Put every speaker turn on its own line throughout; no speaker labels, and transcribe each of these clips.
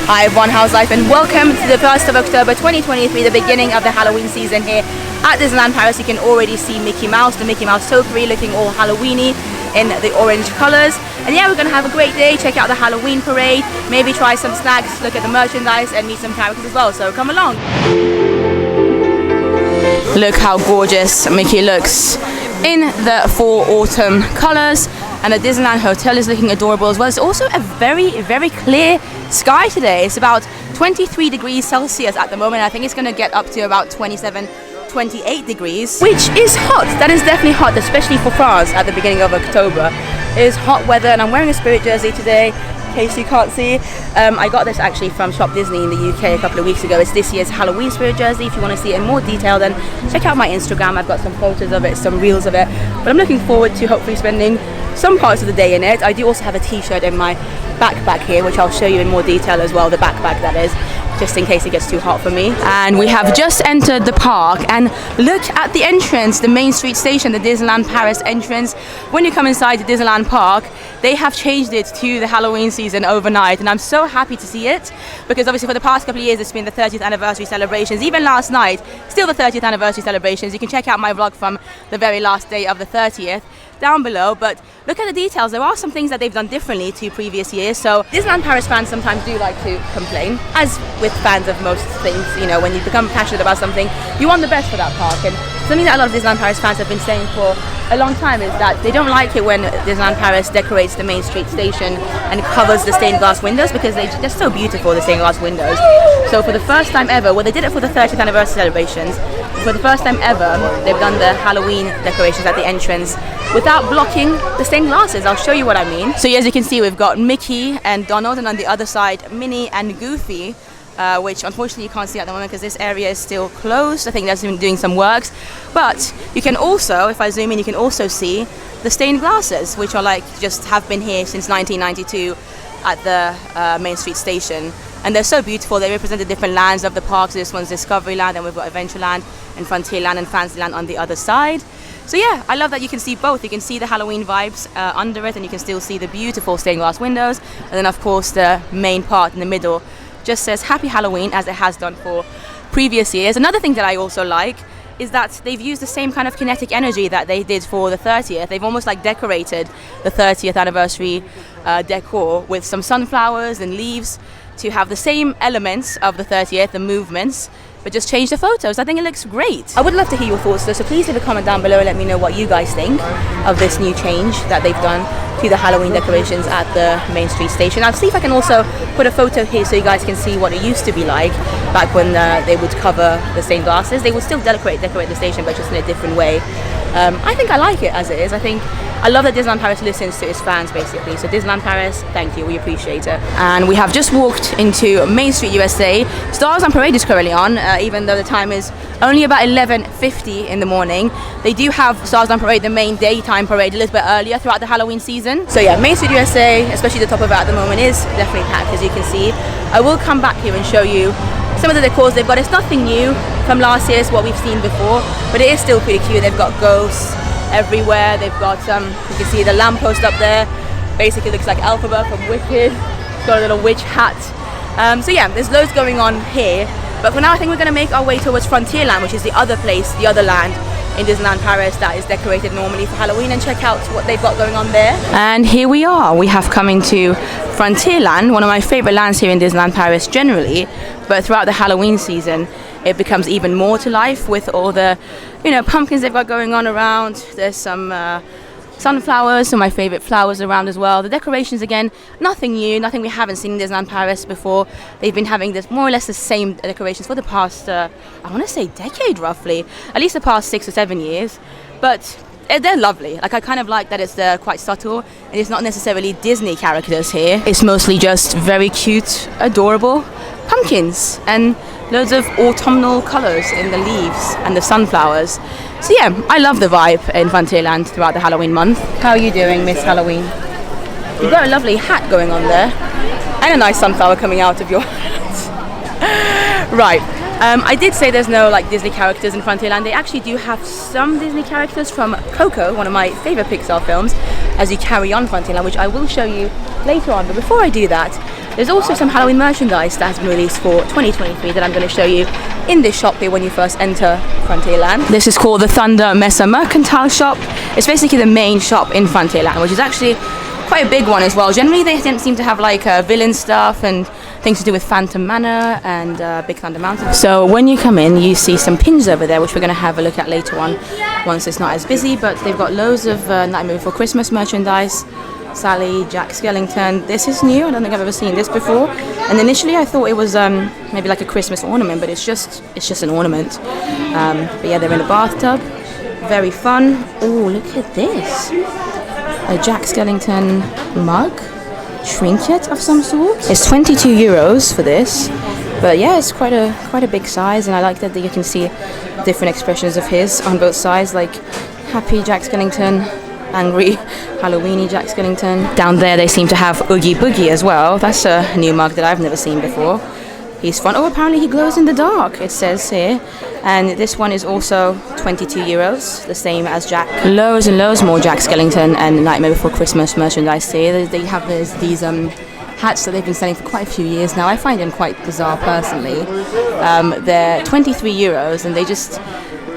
Hi everyone, how's life, and welcome to the 1st of October 2023, the beginning of the Halloween season here at Disneyland Paris. You can already see Mickey Mouse, the Mickey Mouse topiary, looking all Halloweeny in the orange colours. And yeah, we're going to have a great day, check out the Halloween parade, maybe try some snacks, look at the merchandise and meet some characters as well, so come along. Look how gorgeous Mickey looks in the fall autumn colours, and the Disneyland Hotel is looking adorable as well. It's also a very clear sky today. It's about 23 degrees Celsius at the moment. I think it's going to get up to about 27, 28 degrees, which is hot. That is definitely hot, especially for France at the beginning of October. It is hot weather, and I'm wearing a Spirit jersey today, in case you can't see. I got this actually from Shop Disney in the UK a couple of weeks ago. It's this year's Halloween Spirit jersey. If you want to see it in more detail, then check out my Instagram. I've got some photos of it, some reels of it. But I'm looking forward to hopefully spending some parts of the day in it. I do also have a t-shirt in my backpack here, which I'll show you in more detail as well, the backpack that is, just in case it gets too hot for me. And we have just entered the park, and look at the entrance, the Main Street station, the Disneyland Paris entrance. When you come inside the Disneyland park, they have changed it to the Halloween season overnight, and I'm so happy to see it, because obviously for the past couple of years it's been the 30th anniversary celebrations. Even last night, still the 30th anniversary celebrations. You can check out my vlog from the very last day of the 30th down below, but look at the details. There are some things that they've done differently to previous years. So Disneyland Paris fans sometimes do like to complain, as with fans of most things. You know, when you become passionate about something, you want the best for that park. And something that a lot of Disneyland Paris fans have been saying for a long time is that they don't like it when Disneyland Paris decorates the Main Street station and covers the stained glass windows, because they're so beautiful, the stained glass windows. So for the first time ever, well, they did it for the 30th anniversary celebrations. For the first time ever, they've done the Halloween decorations at the entrance without blocking the stained glasses. I'll show you what I mean. So as you can see, we've got Mickey and Donald, and on the other side, Minnie and Goofy, which unfortunately you can't see at the moment because this area is still closed. I think they've been doing some works. But you can also, if I zoom in, you can also see the stained glasses, which are like just have been here since 1992 at the Main Street station. And they're so beautiful. They represent the different lands of the parks. This one's Discoveryland, and we've got Adventureland and Frontierland and Fantasyland on the other side. So yeah, I love that you can see both. You can see the Halloween vibes under it, and you can still see the beautiful stained glass windows. And then of course the main part in the middle just says Happy Halloween, as it has done for previous years. Another thing that I also like is that they've used the same kind of kinetic energy that they did for the 30th. They've almost like decorated the 30th anniversary decor with some sunflowers and leaves to have the same elements of the 30th, the movements, but just change the photos. I think it looks great. I would love to hear your thoughts though, so please leave a comment down below and let me know what you guys think of this new change that they've done to the Halloween decorations at the Main Street station. I'll see if I can also put a photo here so you guys can see what it used to be like back when they would cover the stained glasses. They would still decorate the station, but just in a different way. I think I like it as it is. I love that Disneyland Paris listens to its fans, basically. So Disneyland Paris, thank you, we appreciate it. And we have just walked into Main Street, USA. Stars on Parade is currently on, even though the time is only about 11:50 in the morning. They do have Stars on Parade, the main daytime parade, a little bit earlier throughout the Halloween season. So yeah, Main Street, USA, especially the top of it at the moment, is definitely packed, as you can see. I will come back here and show you some of the decors they've got. It's nothing new from last year, it's what we've seen before, but it is still pretty cute. They've got ghosts everywhere. They've got you can see the lamppost up there, basically looks like Elphaba from Wicked. It's got a little witch hat. So yeah, there's loads going on here, but for now I think we're going to make our way towards Frontierland, which is the other place, the other land in Disneyland Paris that is decorated normally for Halloween, and check out what they've got going on there. And here we are, we have come into Frontierland, one of my favorite lands here in Disneyland Paris generally, but throughout the Halloween season it becomes even more to life with all the, you know, pumpkins they've got going on around. There's some sunflowers, some of my favorite flowers around as well. The decorations, again, nothing new, nothing we haven't seen in Disneyland Paris before. They've been having this more or less the same decorations for the past, I want to say decade roughly, at least the past 6 or 7 years. But they're lovely. Like, I kind of like that it's quite subtle, and it's not necessarily Disney characters here. It's mostly just very cute, adorable pumpkins and loads of autumnal colours in the leaves and the sunflowers. So yeah, I love the vibe in Frontierland throughout the Halloween month. How are you doing, Miss Halloween? You've got a lovely hat going on there, and a nice sunflower coming out of your hat. Right, I did say there's no like Disney characters in Frontierland. They actually do have some Disney characters from Coco, one of my favourite Pixar films, as you carry on Frontierland, which I will show you later on. But before I do that, There's also some Halloween merchandise that has been released for 2023 that I'm going to show you in this shop here when you first enter Frontierland. This is called the Thunder Mesa Mercantile Shop. It's basically the main shop in Frontierland, which is actually quite a big one as well. Generally they seem to have like villain stuff and things to do with Phantom Manor and Big Thunder Mountain. So when you come in, you see some pins over there, which we're going to have a look at later on once it's not as busy, but they've got loads of Nightmare Before Christmas merchandise. Sally, Jack Skellington. This is new. I don't think I've ever seen this before. And initially I thought it was maybe like a Christmas ornament, but it's just an ornament. But yeah, they're in a bathtub. Very fun. Oh, look at this. A Jack Skellington mug, trinket of some sort. It's 22 euros for this. But yeah, it's quite a big size, and I like that you can see different expressions of his on both sides, like happy Jack Skellington, angry Halloweeny Jack Skellington. Down there they seem to have Oogie Boogie as well. That's a new mug that I've never seen before. He's fun. Oh, apparently he glows in the dark, it says here. And this one is also 22 euros, the same as Jack. Loads and loads more Jack Skellington and Nightmare Before Christmas merchandise here. They have these hats that they've been selling for quite a few years now. I find them quite bizarre personally. They're 23 euros and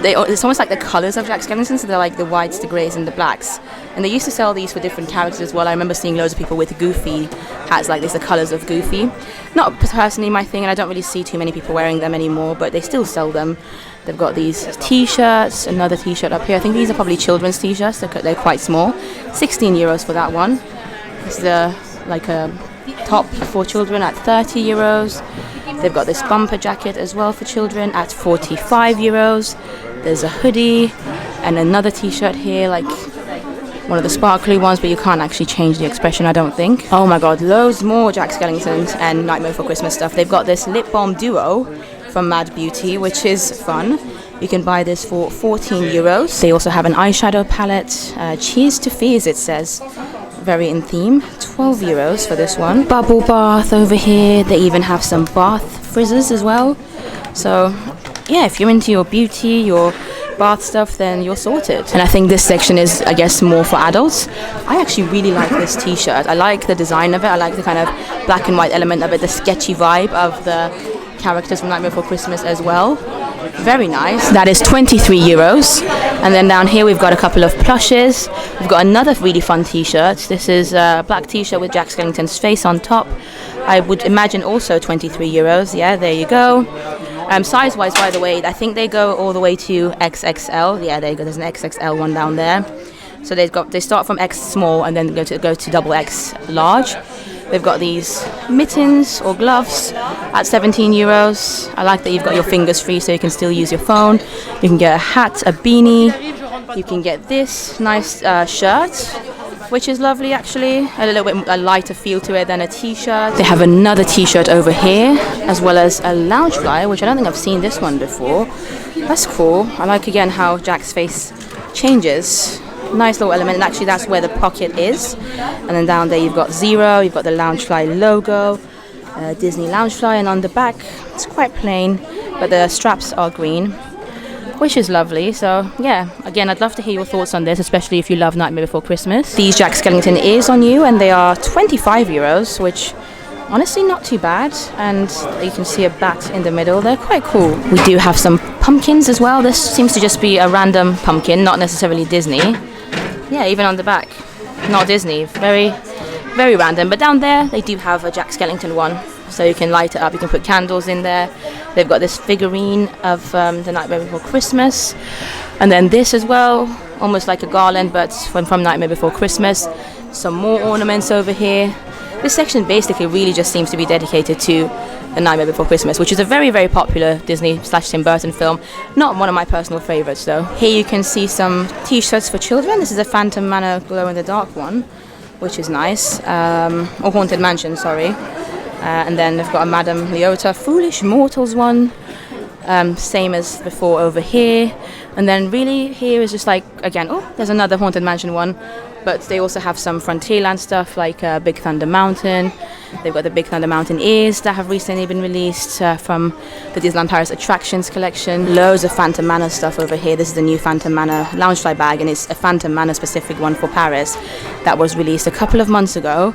it's almost like the colours of Jack Skellington, so they're like the whites, the greys and the blacks. And they used to sell these for different characters as well. I remember seeing loads of people with Goofy hats like this, the colours of Goofy. Not personally my thing, and I don't really see too many people wearing them anymore, but they still sell them. They've got these t-shirts, another t-shirt up here. I think these are probably children's t-shirts, they're quite small. 16 euros for that one. This is like a top for children at 30 euros. They've got this bumper jacket as well for children at 45 euros. There's a hoodie and another t-shirt here, like one of the sparkly ones, but you can't actually change the expression, I don't think. Oh my god, loads more Jack Skellingtons and Nightmare Before Christmas stuff. They've got this lip balm duo from Mad Beauty, which is fun. You can buy this for 14 euros. They also have an eyeshadow palette. Cheers to Fears, it says. Very in theme. 12 euros for this one. Bubble bath over here. They even have some bath frizzers as well. So yeah, if you're into your beauty, your bath stuff, then you're sorted. And I think this section is, I guess, more for adults. I actually really like this t-shirt. I like the design of it. I like the kind of black and white element of it, the sketchy vibe of the characters from Nightmare Before Christmas as well. Very nice. That is 23 euros. And then down here we've got a couple of plushes. We've got another really fun t-shirt. This is a black t-shirt with Jack Skellington's face on top. I would imagine also 23 euros. Yeah, there you go. Size-wise, by the way, I think they go all the way to XXL. Yeah, there you go. There's an XXL one down there. So they start from X small and then go to double X large. They've got these mittens or gloves at 17 euros. I like that you've got your fingers free so you can still use your phone. You can get a hat, a beanie. You can get this nice shirt, which is lovely actually. A little bit a lighter feel to it than a t-shirt. They have another t-shirt over here, as well as a lounge flyer, which I don't think I've seen this one before. That's cool. I like again how Jack's face changes. Nice little element, and actually that's where the pocket is. And then down there you've got Zero, you've got the Loungefly logo, Disney Loungefly, and on the back it's quite plain, but the straps are green, which is lovely. So yeah, again, I'd love to hear your thoughts on this, especially if you love Nightmare Before Christmas. These Jack Skellington ears on you, and they are 25 euros, which honestly not too bad. And you can see a bat in the middle. They're quite cool. We do have some pumpkins as well. This seems to just be a random pumpkin, not necessarily Disney. Yeah, even on the back, not Disney. Very, very random. But down there, they do have a Jack Skellington one, so you can light it up. You can put candles in there. They've got this figurine of the Nightmare Before Christmas, and then this as well, almost like a garland, but from Nightmare Before Christmas. Some more ornaments over here. This section basically really just seems to be dedicated to The Nightmare Before Christmas, which is a very, very popular Disney/Tim Burton film. Not one of my personal favourites though. Here you can see some t-shirts for children. This is a Phantom Manor glow-in-the-dark one, which is nice. Or Haunted Mansion, sorry. And then they've got a Madame Leota Foolish Mortals one. Same as before over here. And then really here is just like, again, oh, there's another Haunted Mansion one. But they also have some Frontierland stuff like Big Thunder Mountain. They've got the Big Thunder Mountain ears that have recently been released from the Disneyland Paris Attractions collection. Loads of Phantom Manor stuff over here. This is the new Phantom Manor Loungefly bag, and it's a Phantom Manor specific one for Paris that was released a couple of months ago.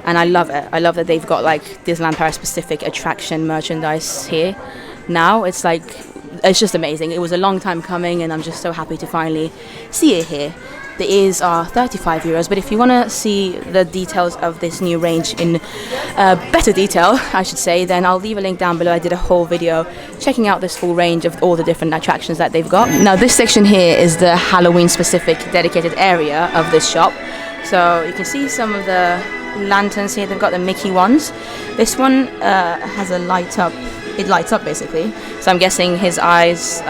and I love it. I love that they've got like Disneyland Paris specific attraction merchandise here. Now it's like, it's just amazing. It was a long time coming, and I'm just so happy to finally see it here. The ears are 35 euros, but if you want to see the details of this new range in better detail, I should say, then I'll leave a link down below. I did a whole video checking out this full range of all the different attractions that they've got. Now this section here is the Halloween specific dedicated area of this shop. So you can see some of the lanterns here. They've got the Mickey ones. This one has a light up. It lights up basically. So I'm guessing his eyes,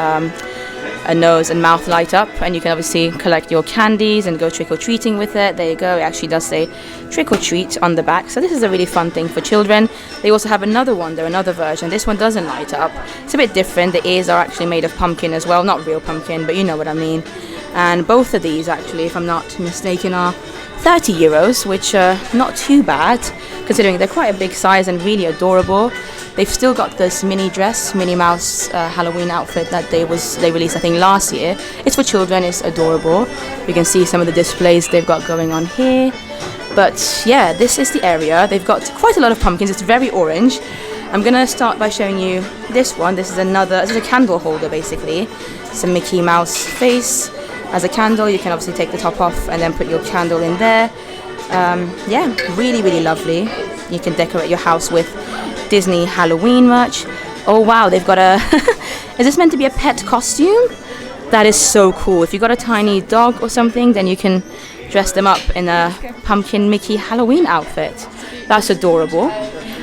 a nose and mouth light up, and you can obviously collect your candies and go trick-or-treating with it. There you go. It actually does say trick-or-treat on the back, so this is a really fun thing for children. They also have another one there, another version. This one doesn't light up. It's a bit different. The ears are actually made of pumpkin as well, not real pumpkin, but you know what I mean. And both of these actually, if I'm not mistaken, are 30 euros, which are not too bad considering they're quite a big size and really adorable. They've still got this mini dress, Minnie Mouse Halloween outfit that they released I think last year. It's for children, it's adorable. You can see some of the displays they've got going on here. But yeah, this is the area. They've got quite a lot of pumpkins. It's very orange. I'm gonna start by showing you this one. This is a candle holder basically. It's a Mickey Mouse face as a candle. You can obviously take the top off and then put your candle in there. Yeah, really, really lovely. You can decorate your house with Disney Halloween merch. Oh wow, they've got a is this meant to be a pet costume? That is so cool. If you've got a tiny dog or something, then you can dress them up in a pumpkin Mickey Halloween outfit. That's adorable.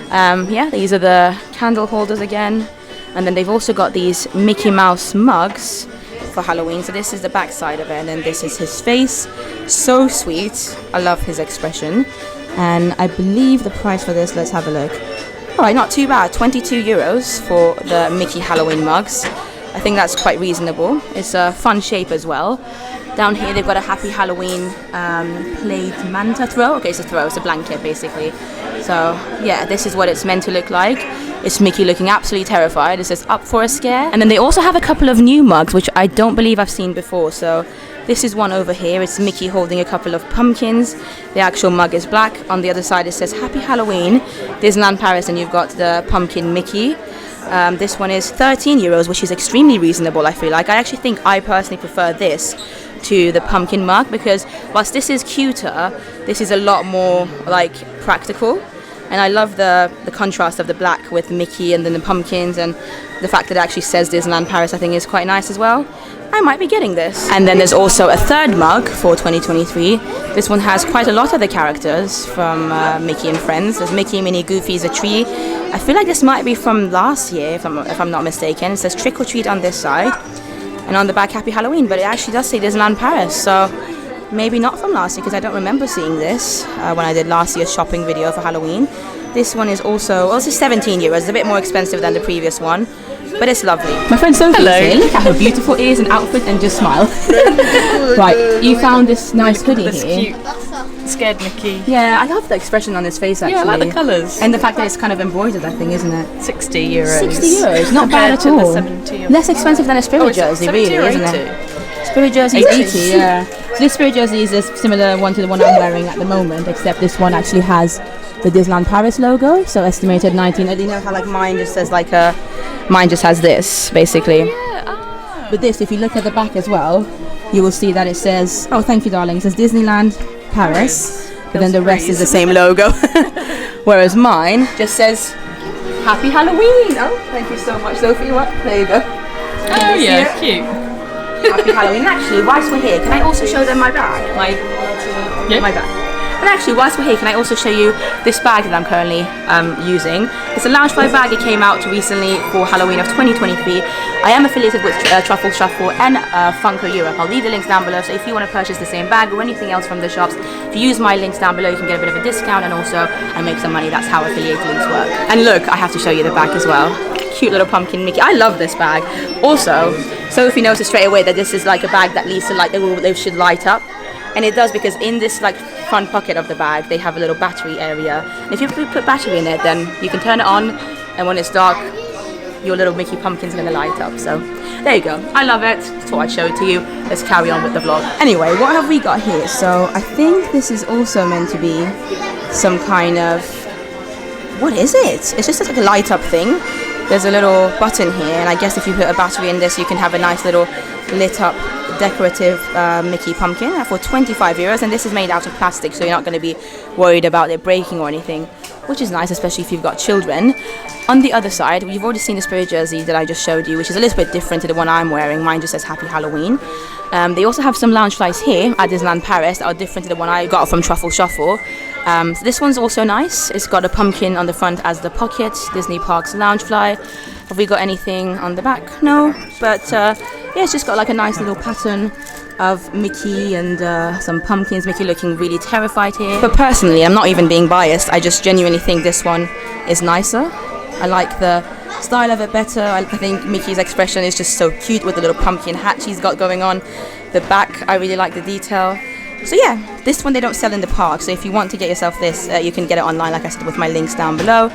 Yeah, these are the candle holders again, and then they've also got these Mickey Mouse mugs for Halloween. So this is the back side of it, and then this is his face. So sweet. I love his expression. And I believe the price for this, let's have a look. Alright, not too bad. 22 euros for the Mickey Halloween mugs. I think that's quite reasonable. It's a fun shape as well. Down here they've got a Happy Halloween plaid manta throw. Okay, it's a throw, it's a blanket basically. So yeah, this is what it's meant to look like. It's Mickey looking absolutely terrified. It says up for a scare. And then they also have a couple of new mugs, which I don't believe I've seen before. So this is one over here. It's Mickey holding a couple of pumpkins. The actual mug is black. On the other side it says Happy Halloween, Disneyland Paris, and you've got the pumpkin Mickey. This one is 13 euros, which is extremely reasonable, I feel like. I actually think I personally prefer this to the pumpkin mug, because whilst this is cuter, this is a lot more like practical. And I love the contrast of the black with Mickey and then the pumpkins, and the fact that it actually says Disneyland Paris I think is quite nice as well. I might be getting this. And then there's also a third mug for 2023. This one has quite a lot of the characters from Mickey and Friends. There's Mickey, Minnie, Goofy's a tree. I feel like this might be from last year if I'm not mistaken. It says Trick or Treat on this side, and on the back Happy Halloween, but it actually does say Disneyland Paris, so maybe not from last year, because I don't remember seeing this when I did last year's shopping video for Halloween. This one is also, well, this is 17 euros. It's a bit more expensive than the previous one, but it's lovely. My friend Sophie is here. Look at her beautiful ears and outfit and just smile. Right, you found this nice hoodie here.
Cute. Scared Mickey.
Yeah, I love the expression on his face actually.
Yeah, I like the colours.
And the fact that it's kind of embroidered, I think, isn't it?
60 euros.
60 euros, not bad at all. 70 Less expensive than a Spirit jersey, really, isn't it? Spirit jersey is 80, yeah. So this Spirit jersey is a similar one to the one I'm wearing at the moment, except this one actually has the Disneyland Paris logo, so estimated 19. You know how like mine just says like mine just has this basically.
Yeah. Ah.
But this, if you look at the back as well, you will see that it says, oh thank you darling, it says Disneyland Paris, but then the rest is the same logo. Whereas mine just says Happy Halloween. Oh, thank you so much, Sophie. What? There you go.
Oh yeah, cute.
Happy Halloween. And actually, whilst we're here, can I also show them my bag? My bag. And actually, whilst we're here, can I also show you this bag that I'm currently using? It's a Loungefly bag. It came out recently for Halloween of 2023. I am affiliated with Truffle Shuffle and Funko Europe. I'll leave the links down below, so if you want to purchase the same bag or anything else from the shops, if you use my links down below, you can get a bit of a discount, and also I make some money. That's how affiliate links work. And look, I have to show you the bag as well. Cute little pumpkin Mickey. I love this bag. Also, Sophie noticed straight away that this is like a bag that leads to like they should light up. And it does, because in this like front pocket of the bag they have a little battery area. And if you put battery in it, then you can turn it on, and when it's dark your little Mickey pumpkin's gonna light up. So there you go. I love it. Thought I'd show it to you. Let's carry on with the vlog. Anyway, what have we got here? So I think this is also meant to be some kind of, what is it? It's just like a light up thing. There's a little button here, and I guess if you put a battery in this, you can have a nice little lit up decorative Mickey pumpkin for 25 euros. And this is made out of plastic, so you're not going to be worried about it breaking or anything, which is nice, especially if you've got children. On the other side, you've already seen the spirit jersey that I just showed you, which is a little bit different to the one I'm wearing. Mine just says Happy Halloween. They also have some lounge flies here at Disneyland Paris that are different to the one I got from Truffle Shuffle. So this one's also nice. It's got a pumpkin on the front as the pocket. Disney Parks lounge fly. Have we got anything on the back? No, but yeah, it's just got like a nice little pattern of Mickey and some pumpkins. Mickey looking really terrified here. But personally, I'm not even being biased. I just genuinely think this one is nicer. I like the style of it better. I think Mickey's expression is just so cute with the little pumpkin hat she's got going on. The back, I really like the detail. So yeah, this one they don't sell in the park. So if you want to get yourself this, you can get it online, like I said, with my links down below.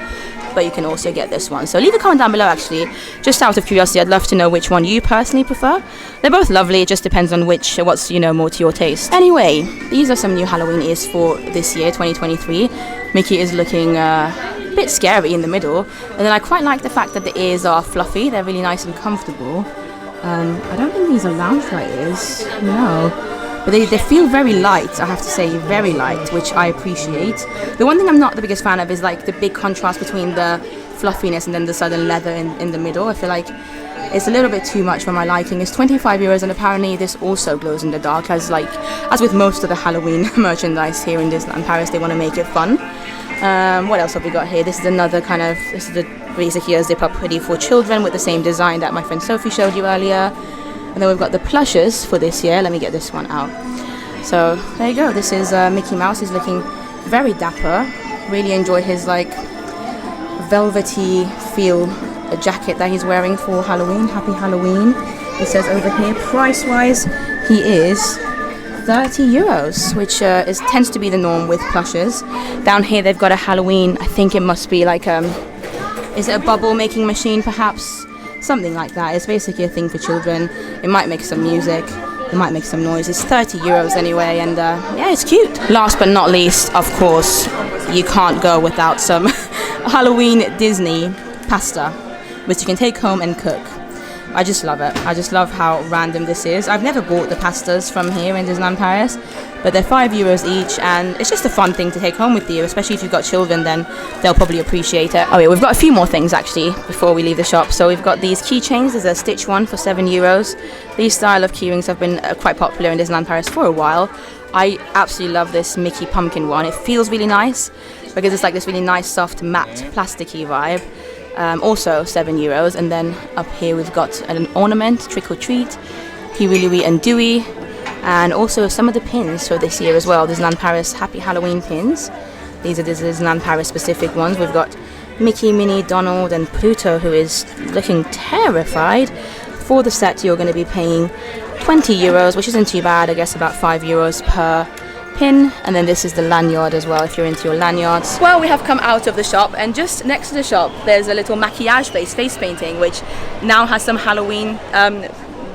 But you can also get this one. So leave a comment down below, actually. Just out of curiosity, I'd love to know which one you personally prefer. They're both lovely. It just depends on what's, more to your taste. Anyway, these are some new Halloween ears for this year, 2023. Mickey is looking a bit scary in the middle. And then I quite like the fact that the ears are fluffy. They're really nice and comfortable. I don't think these are lounge fly ears. No. But they feel very light, I have to say, very light, which I appreciate. The one thing I'm not the biggest fan of is like the big contrast between the fluffiness and then the southern leather in the middle. I feel like it's a little bit too much for my liking. It's 25 euros, and apparently this also glows in the dark, as with most of the Halloween merchandise here in Disneyland Paris, they want to make it fun. What else have we got here? This is another basically a zip-up hoodie for children with the same design that my friend Sophie showed you earlier. And then we've got the plushes for this year. Let me get this one out. So there you go. This is Mickey Mouse. He's looking very dapper. Really enjoy his velvety feel jacket that he's wearing for Halloween. Happy Halloween. It says over here, price-wise, he is 30 euros, which tends to be the norm with plushes. Down here they've got a Halloween. I think it must be like is it a bubble making machine perhaps? Something like that. It's basically a thing for children. It might make some music. It might make some noise. It's 30 euros anyway, and yeah, it's cute. Last but not least, of course, you can't go without some Halloween Disney pasta, which you can take home and cook. I just love it. I just love how random this is. I've never bought the pastas from here in Disneyland Paris, but they're 5 euros each, and it's just a fun thing to take home with you, especially if you've got children, then they'll probably appreciate it. Oh yeah, we've got a few more things actually before we leave the shop. So we've got these keychains. There's a Stitch one for 7 euros. These style of keyrings have been quite popular in Disneyland Paris for a while. I absolutely love this Mickey pumpkin one. It feels really nice because it's like this really nice, soft, matte, plasticky vibe. Also 7 euros. And then up here we've got an ornament, Trick or Treat, Huey, Louie and Dewey, and also some of the pins for this year as well. Disneyland Paris Happy Halloween pins. These are the Disneyland Paris specific ones. We've got Mickey, Minnie, Donald and Pluto, who is looking terrified. For the set you're going to be paying 20 euros, which isn't too bad. I guess about 5 euros per pin. And then this is the lanyard as well, if you're into your lanyards. Well, we have come out of the shop, and just next to the shop there's a little maquillage face painting, which now has some Halloween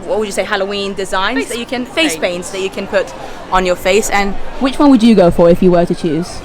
what would you say, Halloween designs that you can face paints that you can put on your face. And which one would you go for if you were to choose?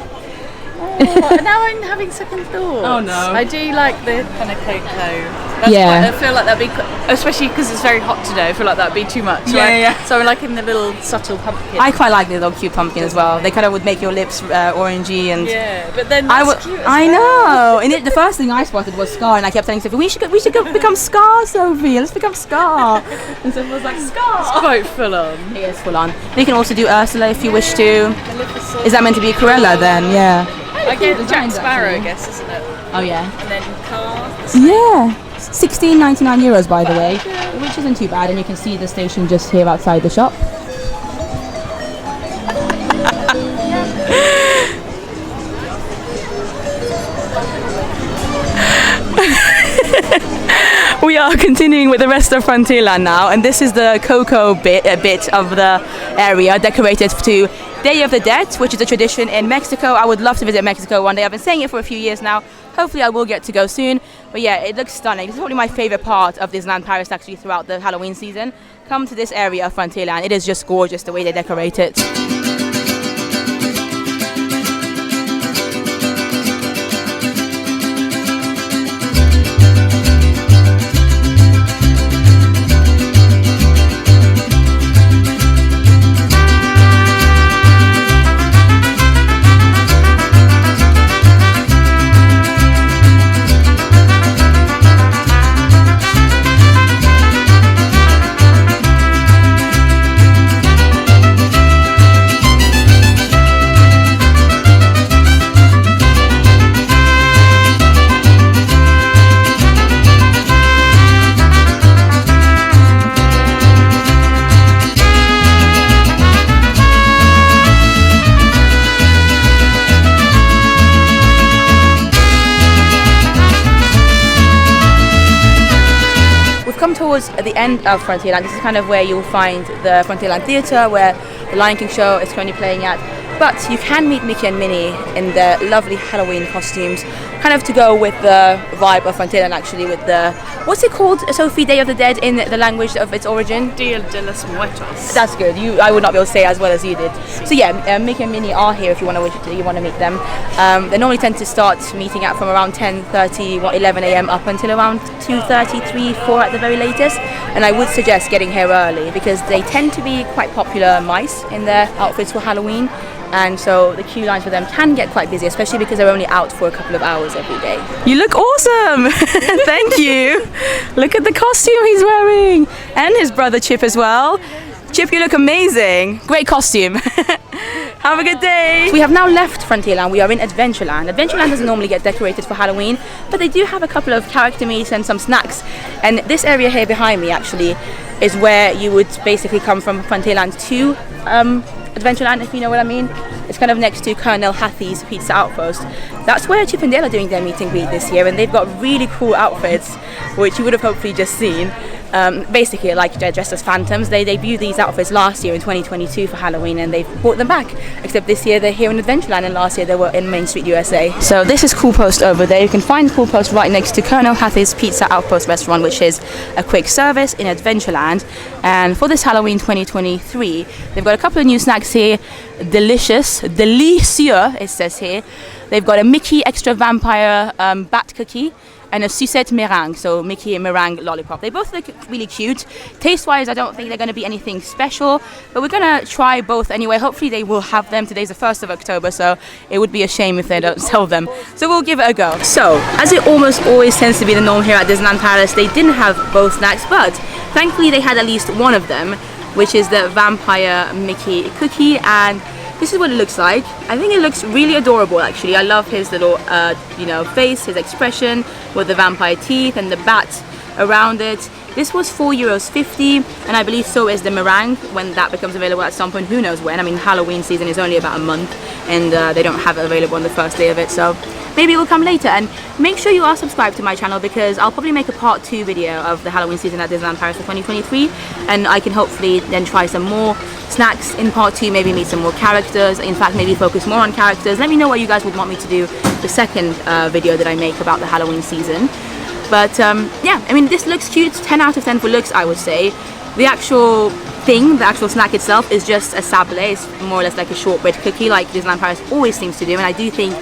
Now I'm having second thoughts. Oh no. I do like the kind of cocoa.
Yeah.
I feel like that'd be, especially because it's very hot today, I feel like that'd be too much.
Yeah,
right?
yeah.
So I'm liking the little subtle pumpkin.
I quite like the little cute pumpkin as well. They kind of would make your lips orangey and.
Yeah, but then that's cute.
I know. And the first thing I spotted was Scar, and I kept telling Sophie, we should go become Scar, Sophie. Let's become Scar. And Sophie was like, Scar.
It's quite full on.
It is full on. You can also do Ursula if you wish to. Is that meant to be Cruella then? Yeah.
I get Jack Sparrow, I guess, isn't it?
Oh yeah.
And then Cars.
Yeah. 16.99 euros, by the way, which isn't too bad, and you can see the station just here outside the shop. We are continuing with the rest of Frontierland now, and this is the cocoa bit of the area decorated to Day of the Dead, which is a tradition in Mexico. I would love to visit Mexico one day. I've been saying it for a few years now. hopefully I will get to go soon. But yeah, it looks stunning. This is probably my favorite part of Disneyland Paris actually throughout the Halloween season. Come to this area of Frontierland. It is just gorgeous the way they decorate it. Come towards the end of Frontierland. This is kind of where you'll find the Frontierland Theatre, where the Lion King show is currently playing at. But you can meet Mickey and Minnie in their lovely Halloween costumes, kind of to go with the vibe of Frontierland actually, with the, what's it called, Sophie, Day of the Dead in the language of its origin?
Dia de los Muertos.
That's good. I would not be able to say as well as you did. So yeah, Mickey and Minnie are here if you want to meet them. They normally tend to start meeting at from around 10:30, 11 a.m. up until around 2:30, 3, 4 at the very latest. And I would suggest getting here early because they tend to be quite popular mice in their outfits for Halloween. And so the queue lines for them can get quite busy, especially because they're only out for a couple of hours every day. You look awesome! Thank you! Look at the costume he's wearing! And his brother Chip as well. Chip, you look amazing! Great costume! Have a good day! We have now left Frontierland. We are in Adventureland. Adventureland doesn't normally get decorated for Halloween, but they do have a couple of character meets and some snacks. And this area here behind me actually is where you would basically come from Frontierland to Adventureland, if you know what I mean. It's kind of next to Colonel Hattie's Pizza Outpost. That's where Chip and Dale are doing their meet and greet this year, and they've got really cool outfits, which you would have hopefully just seen. Basically, like they're dressed as phantoms. They debuted these outfits last year in 2022 for Halloween, and they've brought them back. Except this year they're here in Adventureland, and last year they were in Main Street, USA. So this is Cool Post over there. You can find Cool Post right next to Colonel Hattie's Pizza Outpost restaurant, which is a quick service in Adventureland. And for this Halloween 2023, they've got a couple of new snacks here. Delicious, it says here. They've got a Mickey extra vampire bat cookie and a sucette meringue, so Mickey meringue lollipop. They both look really cute. Taste-wise, I don't think they're going to be anything special, but we're going to try both anyway. Hopefully they will have them. Today's the 1st of October, so it would be a shame if they don't sell them. So we'll give it a go. So, as it almost always tends to be the norm here at Disneyland Paris, they didn't have both snacks, but thankfully they had at least one of them, which is the vampire Mickey cookie, and this is what it looks like. I think it looks really adorable actually. I love his little face, his expression with the vampire teeth and the bat around it. This was €4.50, and I believe so is the meringue when that becomes available at some point. Who knows when? I mean, Halloween season is only about a month, and they don't have it available on the first day of it, so maybe it will come later. And make sure you are subscribed to my channel, because I'll probably make a part 2 video of the Halloween season at Disneyland Paris for 2023, and I can hopefully then try some more snacks in part 2, maybe meet some more characters, in fact maybe focus more on characters. Let me know what you guys would want me to do the second video that I make about the Halloween season. But yeah, I mean, this looks cute. 10 out of 10 for looks, I would say. The actual thing, the actual snack itself, is just a sablé. It's more or less like a shortbread cookie, like Disneyland Paris always seems to do, and I do think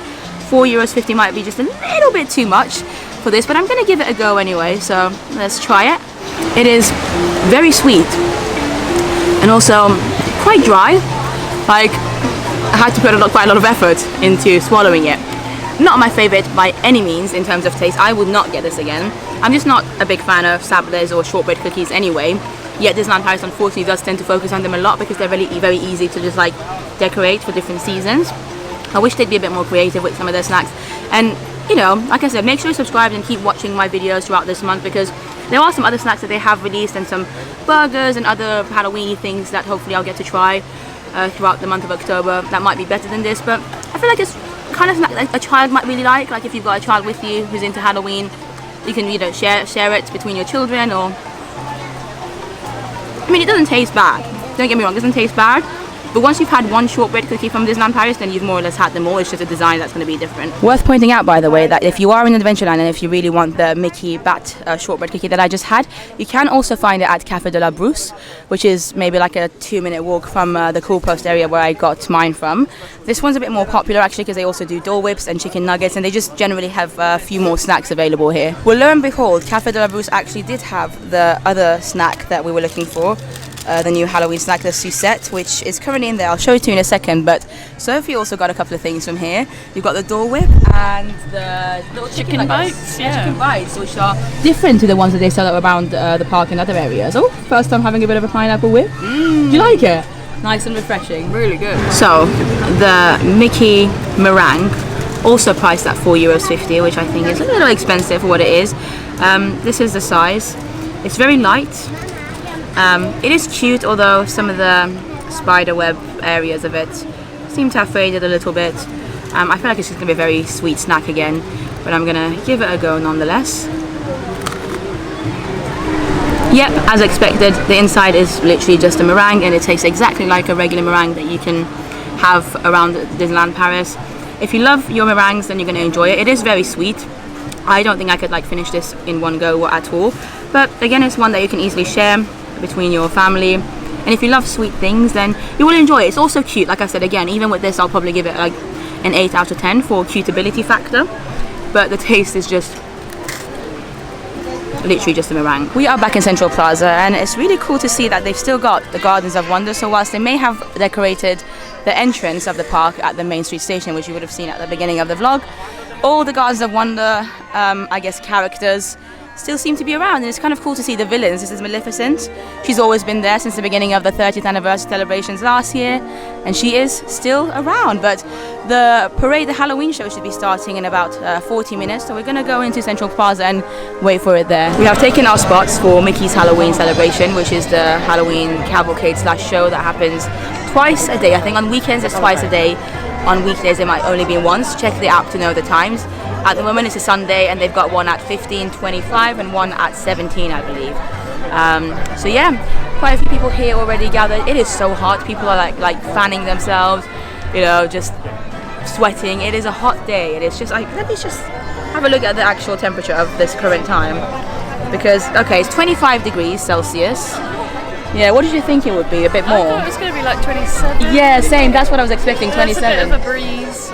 €4.50 might be just a little bit too much for this, but I'm gonna give it a go anyway, so let's try it. It is very sweet and also quite dry. Like, I had to put quite a lot of effort into swallowing it. Not my favorite by any means in terms of taste. I would not get this again. I'm just not a big fan of sablés or shortbread cookies anyway. Yet Disneyland Paris unfortunately does tend to focus on them a lot because they're really very easy to just like decorate for different seasons. I wish they'd be a bit more creative with some of their snacks. And you know, like I said, make sure you subscribe and keep watching my videos throughout this month, because there are some other snacks that they have released and some burgers and other Halloween things that hopefully I'll get to try throughout the month of October that might be better than this. But I feel like it's kind of snack that a child might really like if you've got a child with you who's into Halloween. You can, you know, share it between your children. Or I mean, it doesn't taste bad, don't get me wrong, it doesn't taste bad, But once you've had one shortbread cookie from Disneyland Paris, then you've more or less had them all. It's just a design that's going to be different. Worth pointing out, by the way, that if you are in Adventureland and if you really want the Mickey Bat shortbread cookie that I just had, you can also find it at Café de la Brousse, which is maybe like a 2-minute walk from the Cool Post area where I got mine from. This one's a bit more popular actually because they also do Dole Whips and chicken nuggets, and they just generally have a few more snacks available here. Well, lo and behold, Café de la Brousse actually did have the other snack that we were looking for. The new Halloween snack, the Sucette, which is currently in there. I'll show it to you in a second, but Sophie also got a couple of things from here. You've got the Dole Whip and the little chicken
bites, yeah.
Chicken bites, which are different to the ones that they sell around the park and other areas. Oh, first time having a bit of a pineapple whip. Do you like it? Nice and refreshing. Really good. So, the Mickey meringue, also priced at €4.50, which I think is a little expensive for what it is. This is the size. It's very light. It is cute, although some of the spider web areas of it seem to have faded a little bit. I feel like it's just going to be a very sweet snack again, but I'm going to give it a go nonetheless. Yep, as expected, the inside is literally just a meringue, and it tastes exactly like a regular meringue that you can have around Disneyland Paris. If you love your meringues, then you're going to enjoy it. It is very sweet. I don't think I could finish this in one go at all, but again, it's one that you can easily share between your family, and if you love sweet things, then you will enjoy it. It's also cute. Like I said, again, even with this, I'll probably give it like an 8 out of 10 for cutability factor, but the taste is just literally just a meringue. We are back in Central Plaza, and it's really cool to see that they've still got the Gardens of Wonder. So whilst they may have decorated the entrance of the park at the Main Street station, which you would have seen at the beginning of the vlog, all the Gardens of Wonder I guess characters still seem to be around, and it's kind of cool to see the villains. This is Maleficent. She's always been there since the beginning of the 30th anniversary celebrations last year, and she is still around. But the parade, the Halloween show, should be starting in about 40 minutes, so we're going to go into Central Plaza and wait for it there. We have taken our spots for Mickey's Halloween celebration, which is the Halloween cavalcade / show that happens twice a day. I think on weekends it's twice a day. On weekdays it might only be once. Check the app to know the times. At the moment it's a Sunday, and they've got one at 15:25 and one at 17, I believe. So yeah, quite a few people here already gathered. It is so hot. People are like fanning themselves, you know, just sweating. It is a hot day. It is just like, let me just have a look at the actual temperature of this current time, because okay, it's 25 degrees Celsius. Yeah, what did you think it would be? A bit more?
I thought it was going to be like 27.
Yeah, same. That's what I was expecting. 27.
There's a bit of a breeze.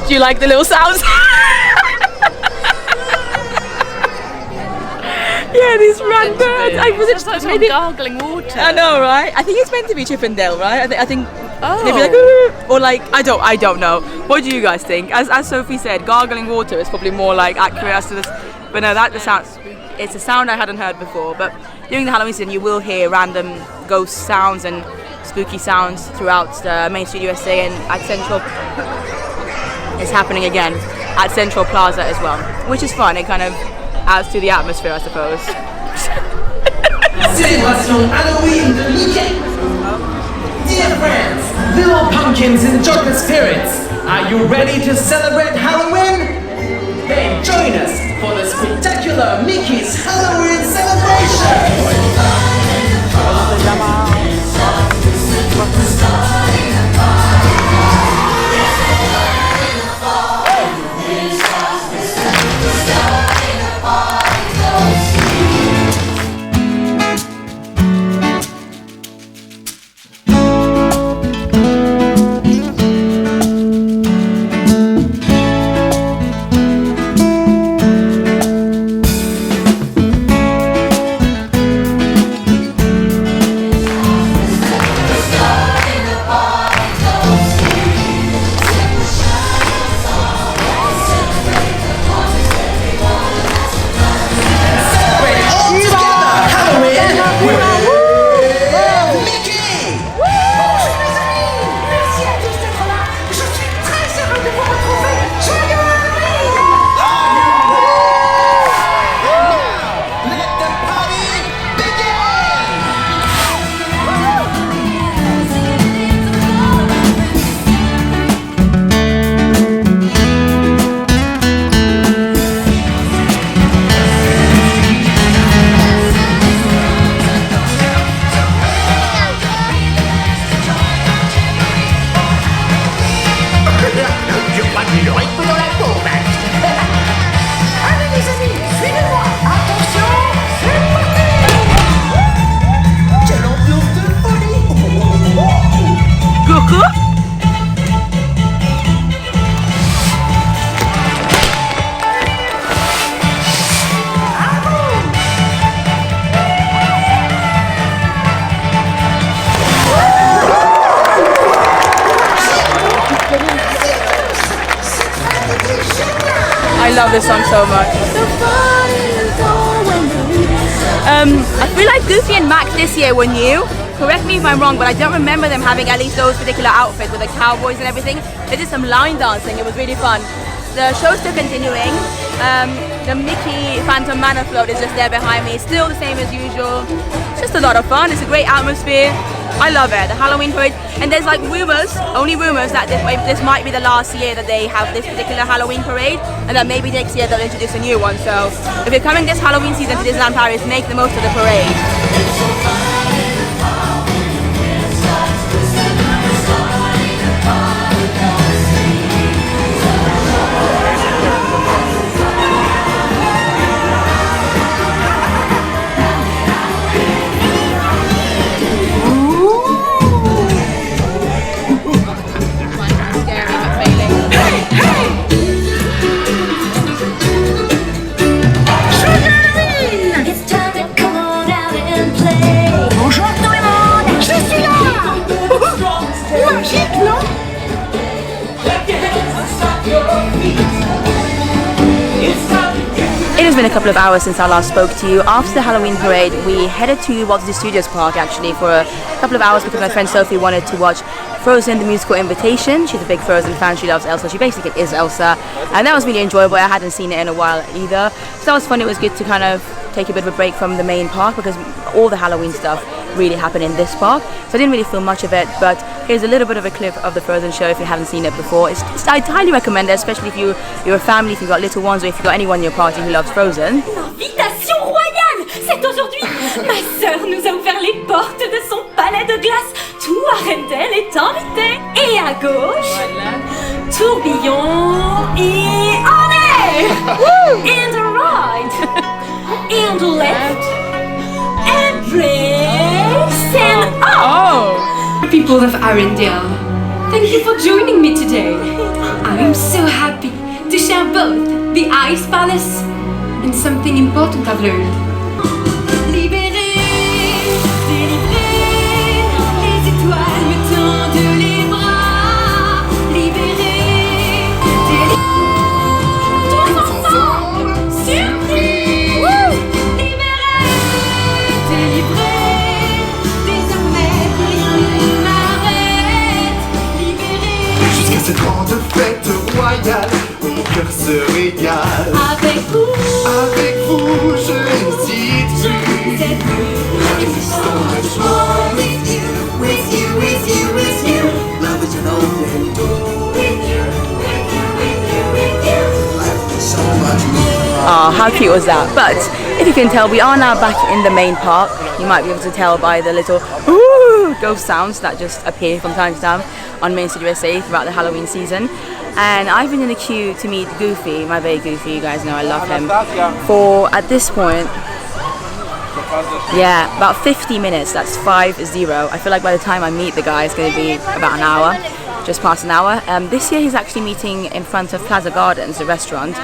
Do you like the little sounds? Yeah, these run birds.
It's like maybe gargling water.
I know, right? I think it's meant to be Chip and Dale, right? I think
oh.
maybe like ooh, or like I don't know. What do you guys think? As Sophie said, gargling water is probably more like accurate as to this. But no, the sound. It's a sound I hadn't heard before. But during the Halloween season, you will hear random ghost sounds and spooky sounds throughout the Main Street USA, and at Central. It's happening again at Central Plaza as well, which is fun. It kind of adds to the atmosphere, I suppose.
Célébration Halloween de Mickey. Dear friends, little pumpkins and chocolate spirits, are you ready to celebrate Halloween? Then join us for the spectacular Mickey's Halloween celebration.
love this song so much. I feel like Goofy and Max this year were new. Correct me if I'm wrong, but I don't remember them having at least those particular outfits with the cowboys and everything. They did some line dancing, it was really fun. The show's still continuing. The Mickey Phantom Manor float is just there behind me. Still the same as usual. It's just a lot of fun. It's a great atmosphere. I love it. The Halloween parade. And there's like rumors, only rumors, that this might be the last year that they have this particular Halloween parade, and that maybe next year they'll introduce a new one. So if you're coming this Halloween season to Disneyland Paris, make the most of the parade. It has been a couple of hours since I last spoke to you. After the Halloween parade, we headed to Walt Disney Studios Park actually for a couple of hours because my friend Sophie wanted to watch Frozen the Musical Invitation. She's a big Frozen fan, she loves Elsa, she basically is Elsa, and that was really enjoyable. I hadn't seen it in a while either, so that was fun. It was good to kind of take a bit of a break from the main park because all the Halloween stuff really happened in this park, so I didn't really feel much of it. But here's a little bit of a clip of the Frozen show if you haven't seen it before. I'd highly recommend it, especially if you're a family, if you've got little ones, or if you've got anyone in your party who loves Frozen.
Invitation royale! C'est aujourd'hui! Ma sœur nous a ouvert les portes de son palais de glace. Tout Arendelle est invité. Et à gauche, tourbillon et allez! And the right, and the left, embrace and up! People of Arendelle, thank you for joining me today. I am so happy to share both the Ice Palace and something important I've learned. Libéré, délivré, les étoiles me tendent les bras. Libéré, délivré, tous ensemble, surprise. Libéré, délivré, désormais plus rien ne m'arrête. Libéré.
Jusqu'à cette grande fête royale, mon cœur se régale.
Avec vous,
je n'hésite plus. Résistons le choix.
With you, with you, with you, with you.
Love is an open door.
With you, with you, with you, with you.
Life is so much more.
Ah, how cute was that? But if you can tell, we are now back in the main park. You might be able to tell by the little ooh ghost sounds that just appear from time to time on Main Street USA throughout the Halloween season. And I've been in the queue to meet Goofy, my baby Goofy, you guys know I love him, for, at this point, yeah, about 50 minutes, that's 50. I feel like by the time I meet the guy, it's going to be about an hour, just past an hour. This year he's actually meeting in front of Plaza Gardens, the restaurant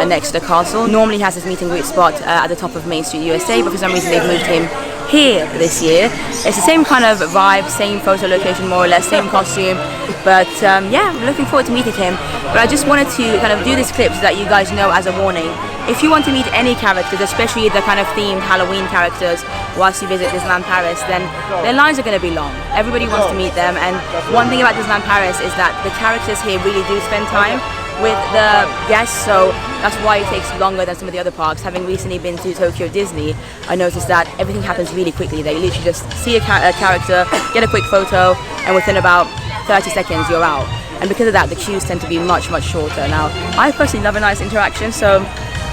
next to the castle. Normally he has his meet and greet spot at the top of Main Street USA, but for some reason they've moved him here this year. It's the same kind of vibe, same photo location more or less, same costume, but yeah, I'm looking forward to meeting him. But I just wanted to kind of do this clip so that you guys know as a warning. If you want to meet any characters, especially the kind of themed Halloween characters, whilst you visit Disneyland Paris, then their lines are going to be long. Everybody wants to meet them, and one thing about Disneyland Paris is that the characters here really do spend time with the guests, so that's why it takes longer than some of the other parks. Having recently been to Tokyo Disney, I noticed that everything happens really quickly. They literally just see a character, get a quick photo, and within about 30 seconds you're out. And because of that, the queues tend to be much, much shorter. Now, I personally love a nice interaction, so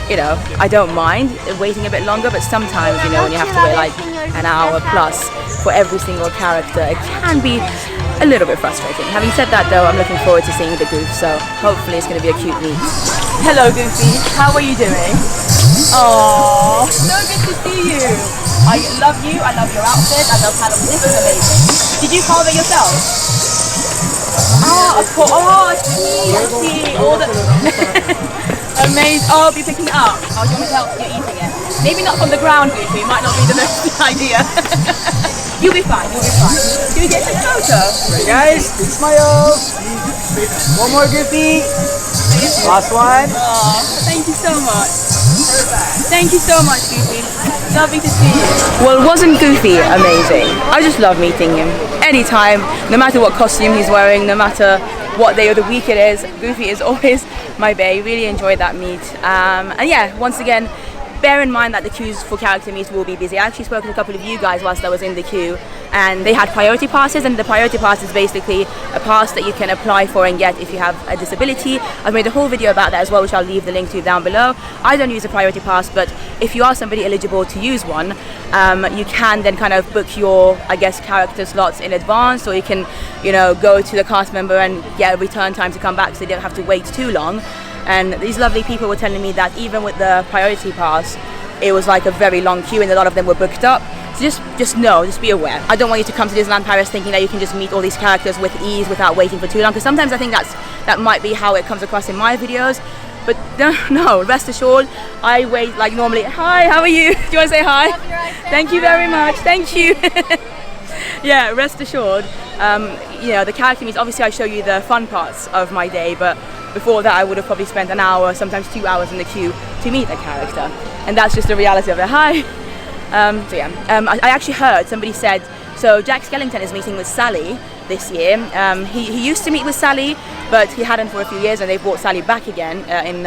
you know, I don't mind waiting a bit longer, but sometimes, you know, when you have to wait like an hour plus for every single character, it can be a little bit frustrating. Having said that though, I'm looking forward to seeing the Goof, so hopefully it's going to be a cute meet. Hello Goofy, how are you doing? Oh, so good to see you. I love you, I love your outfit, I love Halloween, this is amazing. Did you carve it yourself? Oh, of course, oh, I see, all the... Amazing. Oh, I'll be picking it up. Oh, do you want me to help you eating it? Maybe not from the ground, Goofy. It might not be the best idea. You'll be fine, you'll be fine. Do we get a photo?
Right, guys, big smile. One more, Goofy.
Last one.
Thank you so much. Thank you so much, Goofy. Lovely to see you. Well, wasn't Goofy amazing? I just love meeting him. Anytime, no matter what costume he's wearing, no matter what day of the week it is, Goofy is always my bae. Really enjoyed that meet. And yeah, once again, bear in mind that the queues for character meets will be busy. I actually spoke to a couple of you guys whilst I was in the queue, and they had priority passes, and the priority pass is basically a pass that you can apply for and get if you have a disability. I've made a whole video about that as well, which I'll leave the link to down below. I don't use a priority pass, but if you are somebody eligible to use one, you can then kind of book your, I guess, character slots in advance, or you can, you know, go to the cast member and get a return time to come back so you don't have to wait too long. And these lovely people were telling me that even with the priority pass, it was like a very long queue and a lot of them were booked up. So just know, just be aware. I don't want you to come to Disneyland Paris thinking that you can just meet all these characters with ease without waiting for too long, because sometimes I think that might be how it comes across in my videos. But no, rest assured, I wait like normally. Hi, how are you? Do you want to say hi? Thank you very much. Thank you. Yeah, rest assured, you know, the character meets, obviously I show you the fun parts of my day, but before that I would have probably spent an hour, sometimes 2 hours in the queue to meet a character. And that's just the reality of it. Hi. So yeah, I actually heard somebody said, so Jack Skellington is meeting with Sally this year. He used to meet with Sally, but he hadn't for a few years, and they brought Sally back again in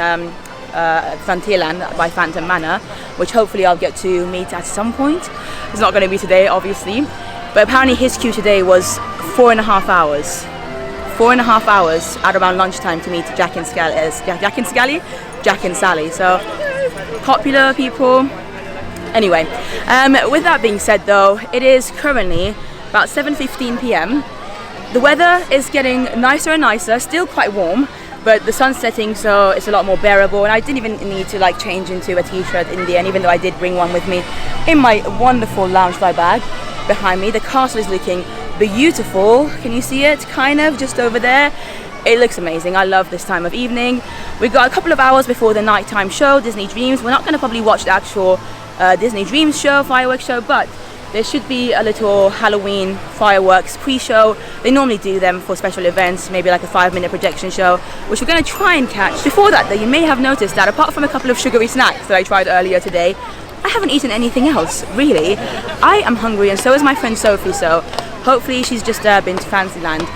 Frontierland by Phantom Manor, which hopefully I'll get to meet at some point. It's not going to be today, obviously, but apparently his queue today was 4.5 hours. 4.5 hours at around lunchtime to meet Jack and Sally. So popular people. Anyway, with that being said though, it is currently about 7:15 p.m. The weather is getting nicer and nicer, still quite warm, but the sun's setting, so it's a lot more bearable, and I didn't even need to like change into a t-shirt in the end, even though I did bring one with me in my wonderful Loungefly bag behind me. The castle is looking beautiful. Can you see it? Kind of just over there. It looks amazing. I love this time of evening. We've got a couple of hours before the nighttime show, Disney Dreams. We're not going to probably watch the actual Disney Dreams show, fireworks show, but there should be a little Halloween fireworks pre-show. They normally do them for special events, maybe like a 5-minute projection show, which we're going to try and catch. Before that though, you may have noticed that apart from a couple of sugary snacks that I tried earlier today, I haven't eaten anything else, really. I am hungry, and so is my friend Sophie, so hopefully she's just been to Fantasyland.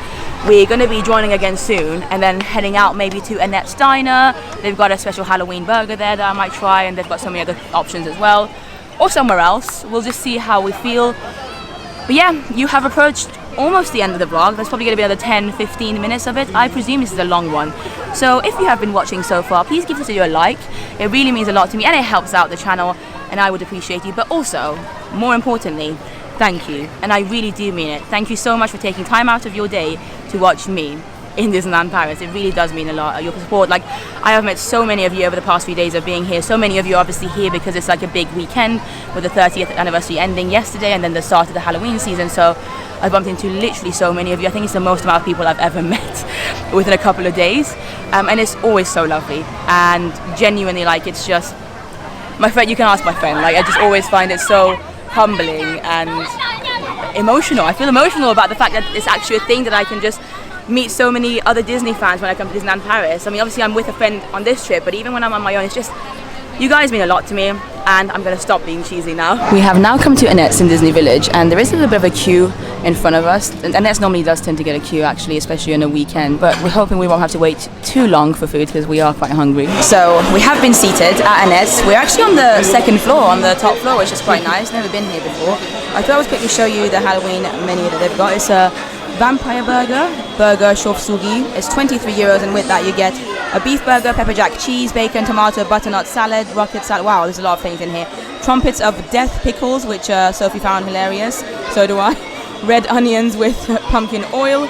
We're going to be joining again soon, and then heading out maybe to Annette's Diner. They've got a special Halloween burger there that I might try, and they've got so many other options as well. Or somewhere else. We'll just see how we feel. But yeah, you have approached almost the end of the vlog. There's probably going to be another 10-15 minutes of it. I presume this is a long one. So if you have been watching so far, please give this video a like. It really means a lot to me, and it helps out the channel, and I would appreciate you. But also, more importantly, thank you. And I really do mean it. Thank you so much for taking time out of your day to watch me in Disneyland Paris. It really does mean a lot. Your support, like, I have met so many of you over the past few days of being here. So many of you are obviously here because it's like a big weekend with the 30th anniversary ending yesterday and then the start of the Halloween season. So I bumped into literally so many of you. I think it's the most amount of people I've ever met within a couple of days. And it's always so lovely. And genuinely, like, it's just, my friend, you can ask my friend, like, I just always find it so humbling and emotional. I feel emotional about the fact that it's actually a thing that I can just meet so many other Disney fans when I come to Disneyland Paris. I mean, obviously I'm with a friend on this trip, but even when I'm on my own, it's just, you guys mean a lot to me, and I'm gonna stop being cheesy now. We have now come to Annette's in Disney Village, and there is a little bit of a queue in front of us. And Annette's normally does tend to get a queue, actually, especially on a weekend, but we're hoping we won't have to wait too long for food because we are quite hungry. So we have been seated at Annette's. We're actually on the second floor, on the top floor, which is quite nice. Never been here before. I thought I would quickly show you the Halloween menu that they've got. It's a vampire burger chauve sugi. It's 23 euros, and with that you get a beef burger, pepper jack cheese, bacon, tomato, butternut salad, rocket salad. Wow, there's a lot of things in here. Trumpets of death pickles, which Sophie found hilarious. So do I. Red onions with pumpkin oil,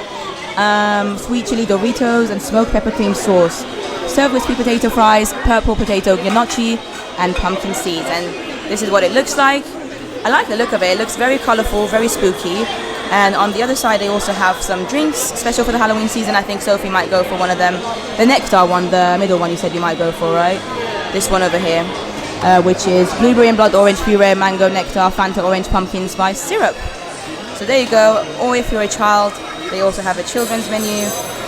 sweet chili Doritos, and smoked pepper cream sauce. Served with sweet potato fries, purple potato gnocchi, and pumpkin seeds. And this is what it looks like. I like the look of it. It looks very colorful, very spooky. And on the other side they also have some drinks special for the Halloween season. I think Sophie might go for one of them. The nectar one, the middle one, you said you might go for, right? This one over here, which is blueberry and blood orange puree, mango nectar, Fanta orange pumpkin spice syrup. So there you go. Or if you're a child, they also have a children's menu.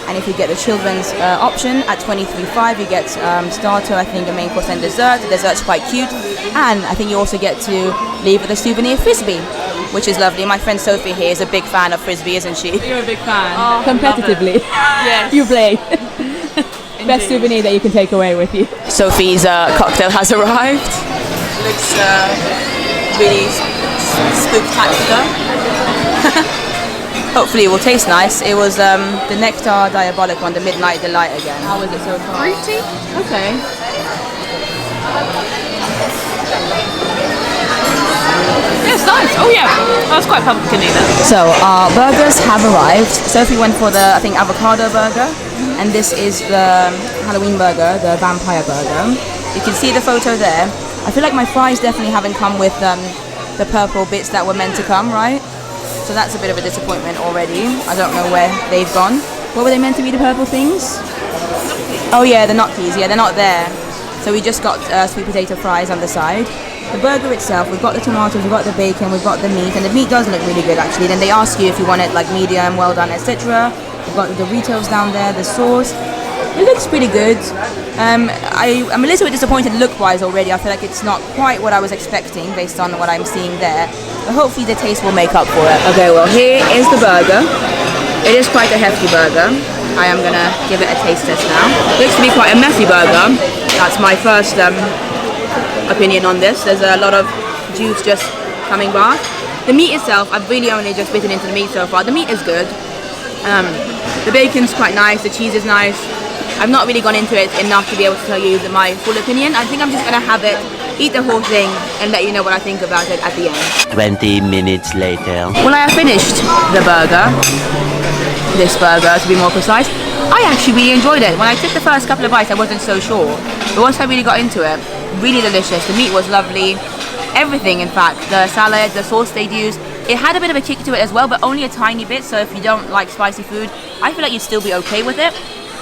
And if you get the children's option at $23.5, you get starter, I think a main course and dessert. The dessert's quite cute. And I think you also get to leave with a souvenir frisbee, which is lovely. My friend Sophie here is a big fan of frisbee, isn't she?
You're a big fan.
Oh,
Competitively.
Yes.
You play. Best souvenir that you can take away with you.
Sophie's cocktail has arrived. Looks really spooktacular. Hopefully it will taste nice. It was the Nectar Diabolic one, the Midnight Delight again. How was it so far?
Fruity?
Okay.
Yes, nice. Oh yeah, that's quite pumpkin-y then.
So our burgers have arrived. Sophie went for the, I think, avocado burger. And this is the Halloween burger, the vampire burger. You can see the photo there. I feel like my fries definitely haven't come with the purple bits that were meant to come, right? So that's a bit of a disappointment already. I don't know where they've gone. What were they meant to be, the purple things? Oh yeah, the gnocchis. Yeah, they're not there. So we just got sweet potato fries on the side. The burger itself, we've got the tomatoes, we've got the bacon, we've got the meat, and the meat does look really good actually. Then they ask you if you want it like medium, well done, etc. We've got the Doritos down there, the sauce. It looks pretty good. I'm a little bit disappointed look-wise already. I feel like it's not quite what I was expecting based on what I'm seeing there. But hopefully the taste will make up for it. Okay, well here is the burger. It is quite a hefty burger. I am gonna give it a taste test now. Looks to be quite a messy burger. That's my first opinion on this. There's a lot of juice just coming back. The meat itself, I've really only just bitten into the meat so far. The meat is good. The bacon's quite nice, the cheese is nice. I've not really gone into it enough to be able to tell you my full opinion. I think I'm just gonna have it, eat the whole thing, and let you know what I think about it at the end.
20 minutes later.
Well, I have finished the burger, this burger to be more precise. I actually really enjoyed it. When I took the first couple of bites, I wasn't so sure. But once I really got into it, really delicious. The meat was lovely. Everything, in fact. The salad, the sauce they'd used. It had a bit of a kick to it as well, but only a tiny bit. So if you don't like spicy food, I feel like you'd still be okay with it.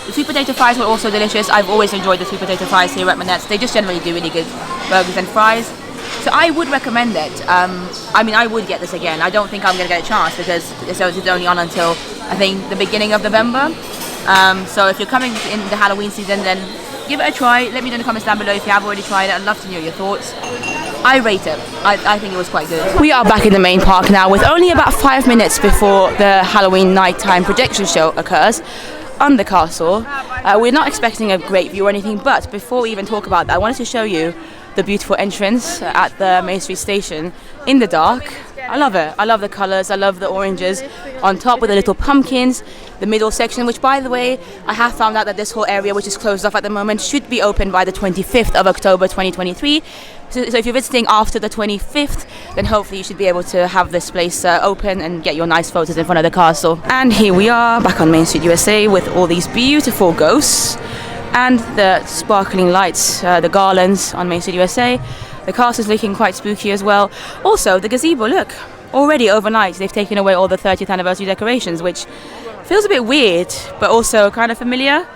The sweet potato fries were also delicious. I've always enjoyed the sweet potato fries here at Anette's. They just generally do really good burgers and fries. So I would recommend it. I mean, I would get this again. I don't think I'm going to get a chance because it's only on until, I think, the beginning of November. So if you're coming in the Halloween season, then give it a try. Let me know in the comments down below if you have already tried it. I'd love to know your thoughts. I rate it. I think it was quite good. We are back in the main park now with only about 5 minutes before the Halloween nighttime projection show occurs on the castle. We're not expecting a great view or anything, but before we even talk about that, I wanted to show you the beautiful entrance at the Main Street station in the dark. I love it. I love the colours. I love the oranges on top with the little pumpkins. The middle section, which by the way, I have found out that this whole area, which is closed off at the moment, should be open by the 25th of October 2023. So if you're visiting after the 25th, then hopefully you should be able to have this place open and get your nice photos in front of the castle. And here we are back on Main Street USA with all these beautiful ghosts and the sparkling lights, the garlands on Main Street USA. The castle's looking quite spooky as well. Also, the gazebo, look, already overnight they've taken away all the 30th anniversary decorations, which feels a bit weird, but also kind of familiar.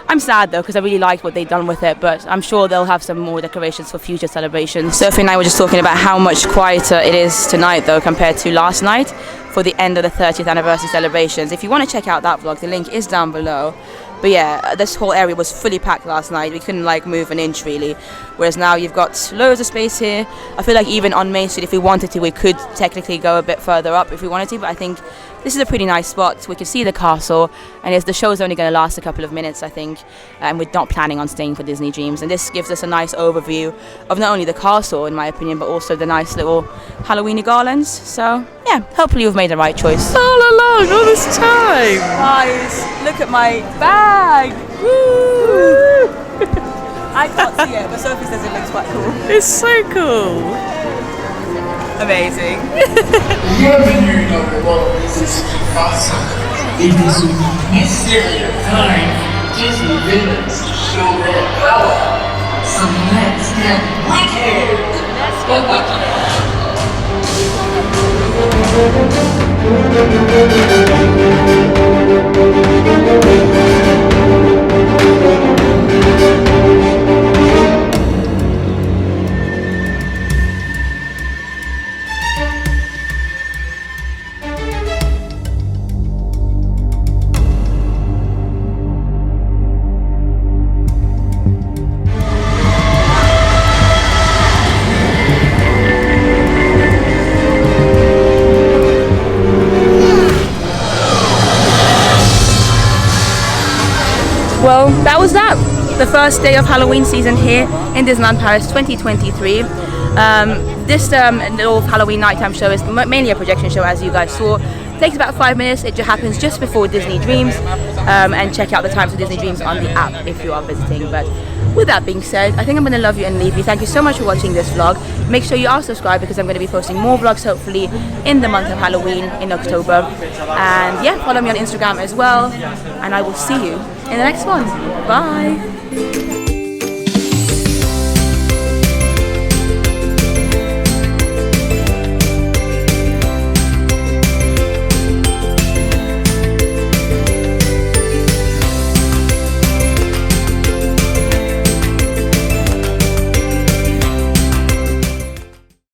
I'm sad though, because I really liked what they've done with it, but I'm sure they'll have some more decorations for future celebrations. Sophie and I were just talking about how much quieter it is tonight though compared to last night for the end of the 30th anniversary celebrations. If you want to check out that vlog, the link is down below. But yeah, this whole area was fully packed last night. We couldn't like move an inch really. Whereas now you've got loads of space here. I feel like even on Main Street, if we wanted to, we could technically go a bit further up if we wanted to. But I think this is a pretty nice spot. We can see the castle, and the show's only going to last a couple of minutes, I think. And we're not planning on staying for Disney Dreams. And this gives us a nice overview of not only the castle, in my opinion, but also the nice little Halloweeny garlands. So yeah, hopefully you've made the right choice.
All along, all this time.
Guys, look at my bag! Woo! I can't see it, but Sophie says it looks quite cool.
It's so cool.
Amazing.
Bienvenue dans le Walt Disney Studios et des souvenirs mystérieux time Disney villains to show their power. So let's get wicked! Let's get wicked!
Well, that was that. The first day of Halloween season here in Disneyland Paris 2023. This little Halloween nighttime show is mainly a projection show, as you guys saw. Takes about 5 minutes. It just happens just before Disney Dreams, and check out the times for Disney Dreams on the app if you are visiting. But with that being said, I think I'm going to love you and leave you. Thank you so much for watching this vlog. Make sure you are subscribed because I'm going to be posting more vlogs hopefully in the month of Halloween in October. And yeah, follow me on Instagram as well, and I will see you in the next one. Bye.